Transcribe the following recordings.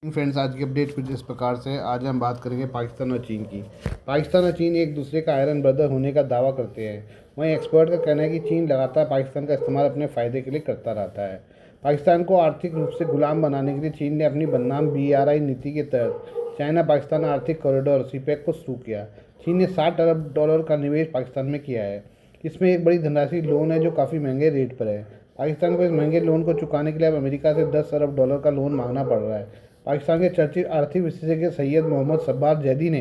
Friends, आज की update कुछ इस प्रकार से है। आज हम बात करेंगे पाकिस्तान और चीन की। पाकिस्तान और चीन एक दूसरे का आयरन ब्रदर होने का दावा करते हैं। वहीं एक्सपर्ट का कहना है कि चीन लगातार पाकिस्तान का इस्तेमाल अपने फ़ायदे के लिए करता रहता है। पाकिस्तान को आर्थिक रूप से गुलाम बनाने के लिए चीन ने अपनी बदनाम BRI नीति के तहत चाइना पाकिस्तान आर्थिक कॉरिडोर CPEC को शुरू किया। चीन ने $60 अरब का निवेश पाकिस्तान में किया है। इसमें एक बड़ी धनराशि लोन है जो काफ़ी महंगे रेट पर है। पाकिस्तान को इस महंगे लोन को चुकाने के लिए अब अमेरिका से $10 अरब का लोन मांगना पड़ रहा है। पाकिस्तान के चर्चित आर्थिक विशेषज्ञ सैयद मोहम्मद सब्बार जैदी ने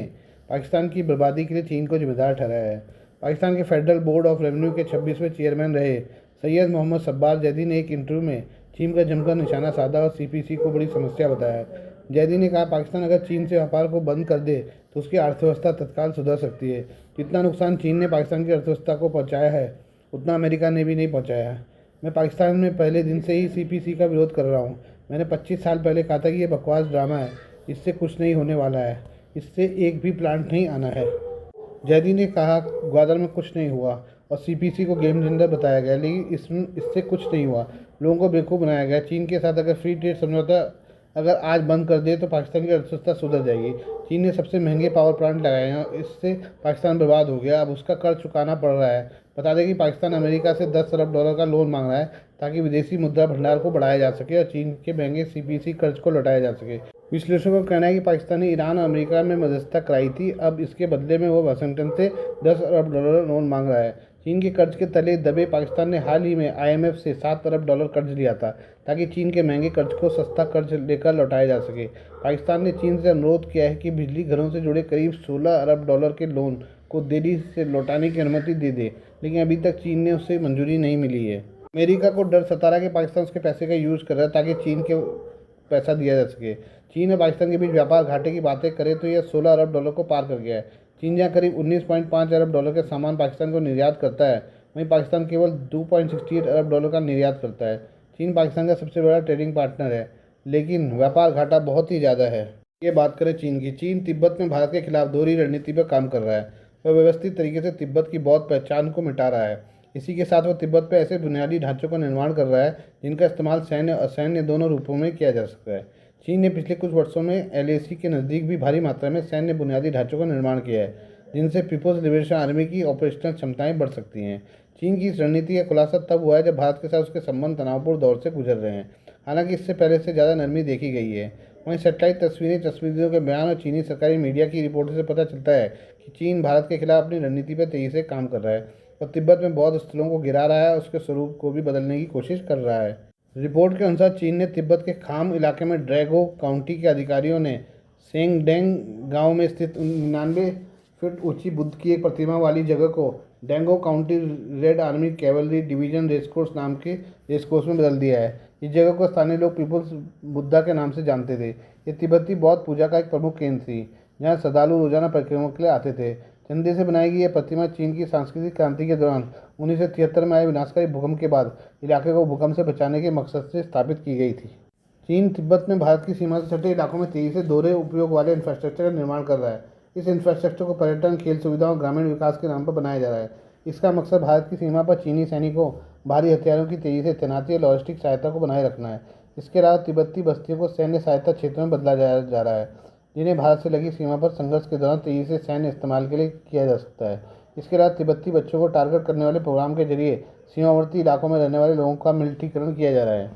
पाकिस्तान की बर्बादी के लिए चीन को जिम्मेदार ठहराया है। पाकिस्तान के फेडरल बोर्ड ऑफ रेवेन्यू के 26वें चेयरमैन रहे सैयद मोहम्मद सब्बार जैदी ने एक इंटरव्यू में चीन का जमकर निशाना साधा और CPC को बड़ी समस्या बताया। जैदी ने कहा, पाकिस्तान अगर चीन से व्यापार को बंद कर दे तो उसकी अर्थव्यवस्था तत्काल सुधर सकती है। जितना नुकसान चीन ने पाकिस्तान की अर्थव्यवस्था को पहुँचाया है उतना अमेरिका ने भी नहीं पहुँचाया है। मैं पाकिस्तान में पहले दिन से ही CPC का विरोध कर रहा हूँ। मैंने 25 साल पहले कहा था कि ये बकवास ड्रामा है, इससे कुछ नहीं होने वाला है, इससे एक भी प्लांट नहीं आना है। जैदी ने कहा, ग्वादर में कुछ नहीं हुआ और CPC को गेम चेंजर बताया गया, लेकिन इससे कुछ नहीं हुआ। लोगों को बेवकूफ़ बनाया गया। चीन के साथ अगर फ्री ट्रेड समझौता अगर आज बंद कर दे तो पाकिस्तान की अर्थव्यवस्था सुधर जाएगी। चीन ने सबसे महंगे पावर प्लांट लगाए हैं, इससे पाकिस्तान बर्बाद हो गया। अब उसका कर्ज चुकाना पड़ रहा है। बता दें कि पाकिस्तान अमेरिका से $10 अरब का लोन मांग रहा है ताकि विदेशी मुद्रा भंडार को बढ़ाया जा सके और चीन के महंगे CPC कर्ज को लौटाया जा सके। विश्लेषकों का कहना है कि पाकिस्तान ने ईरान और अमेरिका में मध्यस्थता कराई थी। अब इसके बदले में वो वाशिंगटन से $10 अरब लोन मांग रहा है। चीन के कर्ज के तले दबे पाकिस्तान ने हाल ही में IMF से $7 अरब कर्ज लिया था ताकि चीन के महंगे कर्ज को सस्ता कर्ज लेकर लौटाया जा सके। पाकिस्तान ने चीन से अनुरोध किया है कि बिजली घरों से जुड़े करीब $16 अरब के लोन को देरी से लौटाने की अनुमति दे दे, लेकिन अभी तक चीन ने उससे मंजूरी नहीं मिली है। अमेरिका को डर सता रहा है कि पाकिस्तान उसके पैसे का यूज़ कर रहा है ताकि चीन के पैसा दिया जा सके। चीन और पाकिस्तान के बीच व्यापार घाटे की बातें करें तो यह $16 अरब को पार कर गया है। चीन जहाँ करीब $19.5 अरब के सामान पाकिस्तान को निर्यात करता है, वहीं पाकिस्तान केवल $2.68 अरब का निर्यात करता है। चीन पाकिस्तान का सबसे बड़ा ट्रेडिंग पार्टनर है, लेकिन व्यापार घाटा बहुत ही ज़्यादा है। ये बात करें चीन की। चीन तिब्बत में भारत के खिलाफ दोहरी रणनीति पर काम कर रहा है। वह व्यवस्थित तरीके से तिब्बत की बौद्ध पहचान को मिटा रहा है। इसी के साथ वह तिब्बत पर ऐसे बुनियादी ढांचों का निर्माण कर रहा है जिनका इस्तेमाल सैन्य और असैन्य दोनों रूपों में किया जा सकता है। चीन ने पिछले कुछ वर्षों में LAC के नज़दीक भी भारी मात्रा में सैन्य बुनियादी ढांचों का निर्माण किया है, जिनसे पीपुल्स लिबरेशन आर्मी की ऑपरेशनल क्षमताएं बढ़ सकती हैं। चीन की इस रणनीति का खुलासा तब हुआ है जब भारत के साथ उसके संबंध तनावपूर्ण दौर से गुजर रहे हैं। हालांकि इससे पहले से ज़्यादा नरमी देखी गई है। वहीं सेटेलाइट तस्वीरें, चश्मदीदों के बयान और चीनी सरकारी मीडिया की रिपोर्टों से पता चलता है कि चीन भारत के खिलाफ अपनी रणनीति पर तेजी से काम कर रहा है और तिब्बत में बौद्ध स्थलों को गिरा रहा है और उसके स्वरूप को भी बदलने की कोशिश कर रहा है। रिपोर्ट के अनुसार चीन ने तिब्बत के खाम इलाके में ड्रैगो काउंटी के अधिकारियों ने सेंगडेंग गांव में स्थित 99 फीट ऊंची बुद्ध की एक प्रतिमा वाली जगह को डेंगो county red army cavalry division racecourse नाम के रेसकोर्स में बदल दिया है। इस जगह को स्थानीय लोग पीपुल्स बुद्धा के नाम से जानते थे। ये तिब्बती बौद्ध पूजा का एक प्रमुख केंद्र थी जहाँ श्रद्धालु रोजाना परिक्रमा के लिए आते थे। चंदे से बनाई गई यह प्रतिमा चीन की सांस्कृतिक क्रांति के दौरान 1973 में आए विनाशकारी भूकंप के बाद इलाके को भूकंप से बचाने के मकसद से स्थापित की गई थी। चीन तिब्बत में भारत की सीमा से सटे इलाकों में तेजी से दोहरे उपयोग वाले इंफ्रास्ट्रक्चर का निर्माण कर रहा है। इस इंफ्रास्ट्रक्चर को पर्यटन, खेल सुविधाओं और ग्रामीण विकास के नाम पर बनाया जा रहा है। इसका मकसद भारत की सीमा पर चीनी सैनिकों, भारी हथियारों की तेजी से तैनाती और लॉजिस्टिक सहायता को बनाए रखना है। इसके अलावा तिब्बती बस्तियों को सैन्य सहायता क्षेत्रों में बदला जा रहा है, जिन्हें भारत से लगी सीमा पर संघर्ष के दौरान तेजी से सैन्य इस्तेमाल के लिए किया जा सकता है। इसके अलावा तिब्बती बच्चों को टारगेट करने वाले प्रोग्राम के जरिए सीमावर्ती इलाकों में रहने वाले लोगों का मिलिट्रीकरण किया जा रहा है।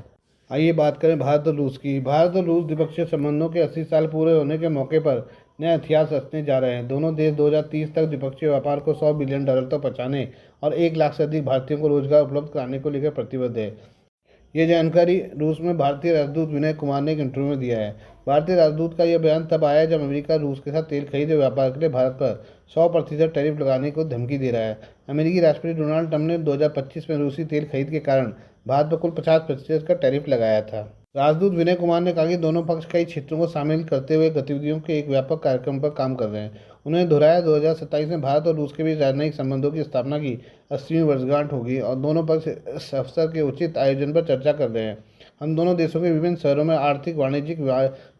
आइए बात करें भारत और रूस की। भारत और रूस द्विपक्षीय संबंधों के 80 साल पूरे होने के मौके पर नए इतिहास रचने जा रहे हैं। दोनों देश 2030 तक द्विपक्षीय व्यापार को $100 बिलियन तक पहुंचाने और 1 लाख से अधिक भारतीयों को रोजगार उपलब्ध कराने को लेकर प्रतिबद्ध है। ये जानकारी रूस में भारतीय राजदूत विनय कुमार ने एक इंटरव्यू में दिया है। भारतीय राजदूत का यह बयान तब आया जब अमेरिका रूस के साथ तेल खरीद और व्यापार के लिए भारत पर 100% टैरिफ लगाने को धमकी दे रहा है। अमेरिकी राष्ट्रपति डोनाल्ड ट्रंप ने 2025 में रूसी तेल खरीद के कारण भारत पर कुल 50% का टैरिफ लगाया था। राजदूत विनय कुमार ने कहा कि दोनों पक्ष कई क्षेत्रों को शामिल करते हुए गतिविधियों के एक व्यापक कार्यक्रम पर काम कर रहे हैं। उन्होंने दोहराया, 2027 में भारत और रूस के बीच राजनयिक संबंधों की स्थापना की 80वीं वर्षगांठ होगी और दोनों पक्ष इस अवसर के उचित आयोजन पर चर्चा कर रहे हैं। हम दोनों देशों के विभिन्न शहरों में आर्थिक, वाणिज्यिक,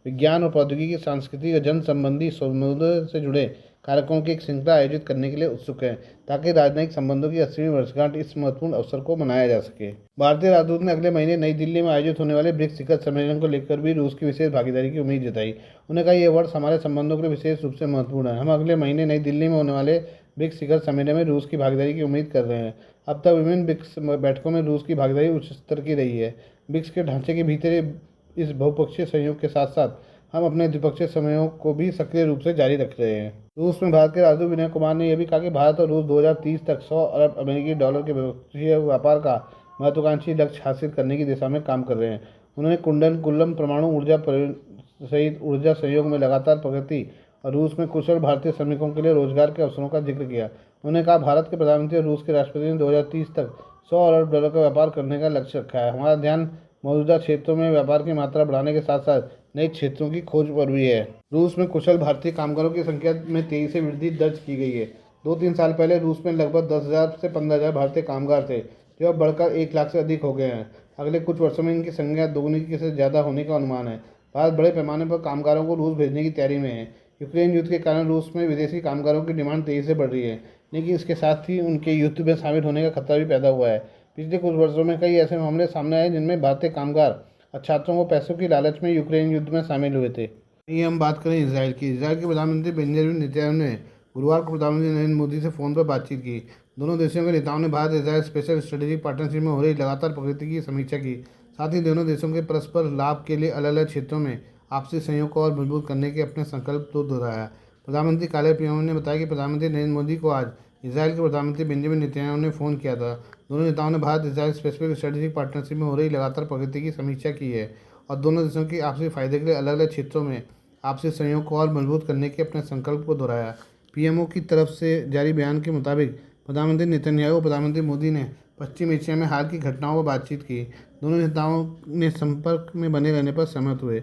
विज्ञान और प्रौद्योगिकी, सांस्कृतिक और जन संबंधी समुदायों से जुड़े कार्यक्रमों की एक श्रृंखला आयोजित करने के लिए उत्सुक हैं ताकि राजनयिक संबंधों की 80वीं वर्षगांठ इस महत्वपूर्ण अवसर को मनाया जा सके। भारतीय राजदूत ने अगले महीने नई दिल्ली में आयोजित होने वाले ब्रिक्स शिखर सम्मेलन को लेकर भी रूस की विशेष भागीदारी की उम्मीद जताई। उन्होंने कहा यह वर्ष हमारे संबंधों के लिए विशेष रूप से महत्वपूर्ण है। हम अगले महीने नई दिल्ली में होने वाले ब्रिक्स शिखर सम्मेलन में रूस की भागीदारी की उम्मीद कर रहे हैं। अब तक विभिन्न ब्रिक्स बैठकों में रूस की भागीदारी उच्च स्तर की रही है। ब्रिक्स के ढांचे के भीतर इस बहुपक्षीय सहयोग के साथ साथ हम अपने द्विपक्षीय सहयोग को भी सक्रिय रूप से जारी रख रहे हैं। रूस में भारत के राजदूत विनय कुमार ने यह भी कहा कि भारत और रूस 2030 तक 100 अरब अमेरिकी डॉलर के द्विपक्षीय व्यापार का महत्वाकांक्षी लक्ष्य हासिल करने की दिशा में काम कर रहे हैं। उन्होंने कुंडन कुल्लम परमाणु ऊर्जा सहित ऊर्जा सहयोग में लगातार प्रगति और रूस में कुशल भारतीय श्रमिकों के लिए रोजगार के अवसरों का जिक्र किया। उन्होंने कहा भारत के प्रधानमंत्री और रूस के राष्ट्रपति ने 2030 तक 100 अरब डॉलर का व्यापार करने का लक्ष्य रखा है। हमारा ध्यान मौजूदा क्षेत्रों में व्यापार की मात्रा बढ़ाने के साथ साथ नए क्षेत्रों की खोज पर भी है। रूस में कुशल भारतीय कामगारों की संख्या में तेजी से वृद्धि दर्ज की गई है। 2-3 साल पहले रूस में लगभग 10,000 से 15,000 भारतीय कामगार थे, जो अब बढ़कर 1 लाख से अधिक हो गए हैं। अगले कुछ वर्षों में इनकी संख्या दोगुनी से ज़्यादा होने का अनुमान है। भारत बड़े पैमाने पर कामगारों को रूस भेजने की तैयारी में है। यूक्रेन युद्ध के कारण रूस में विदेशी कामगारों की डिमांड तेजी से बढ़ रही है, लेकिन इसके साथ ही उनके युद्ध में शामिल होने का खतरा भी पैदा हुआ है। पिछले कुछ वर्षों में कई ऐसे मामले सामने आए जिनमें भारतीय कामगार और छात्रों को पैसों की लालच में यूक्रेन युद्ध में शामिल हुए थे। ये हम बात करें इसराइल की। इसराइल के प्रधानमंत्री बेंजामिन नेतन्याहू ने गुरुवार को प्रधानमंत्री नरेंद्र मोदी से फ़ोन पर बातचीत की। दोनों देशों के नेताओं ने Bharat Israel special strategic partnership में हो रही लगातार प्रगति की समीक्षा की। साथ ही दोनों देशों के परस्पर लाभ के लिए अलग अलग क्षेत्रों में आपसी सहयोग को और मजबूत करने के अपने संकल्प को दोहराया। प्रधानमंत्री कार्यालय पीएमओ ने बताया कि प्रधानमंत्री नरेंद्र मोदी को आज इसराइल के प्रधानमंत्री बेंजामिन नेतन्याहू ने फ़ोन किया था। दोनों नेताओं ने Bharat Israel specific strategic partnership में हो रही लगातार प्रगति की समीक्षा की है और दोनों देशों की आपसी फायदे के लिए अलग अलग क्षेत्रों में आपसी सहयोग को और मजबूत करने के अपने संकल्प को दोहराया। पीएमओ की तरफ से जारी बयान के मुताबिक प्रधानमंत्री नेतन्याहू और प्रधानमंत्री मोदी ने पश्चिम एशिया में हाल की घटनाओं पर बातचीत की। दोनों नेताओं ने संपर्क में बने रहने पर सहमत हुए।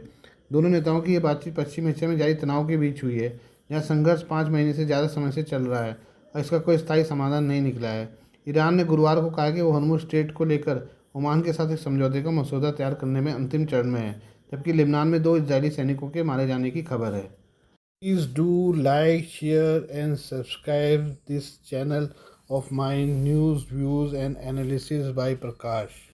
दोनों नेताओं की यह बातचीत पश्चिम एशिया में जारी तनाव के बीच हुई है, जहाँ संघर्ष 5 महीने से ज़्यादा समय से चल रहा है और इसका कोई स्थायी समाधान नहीं निकला है। ईरान ने गुरुवार को कहा कि वो हॉर्मुज़ स्ट्रेट को लेकर ओमान के साथ एक समझौते का मसौदा तैयार करने में अंतिम चरण में है, जबकि लेबनान में 2 इजरायली सैनिकों के मारे जाने की खबर है। Please do like, share and subscribe this channel of my news, views and analysis by Prakash.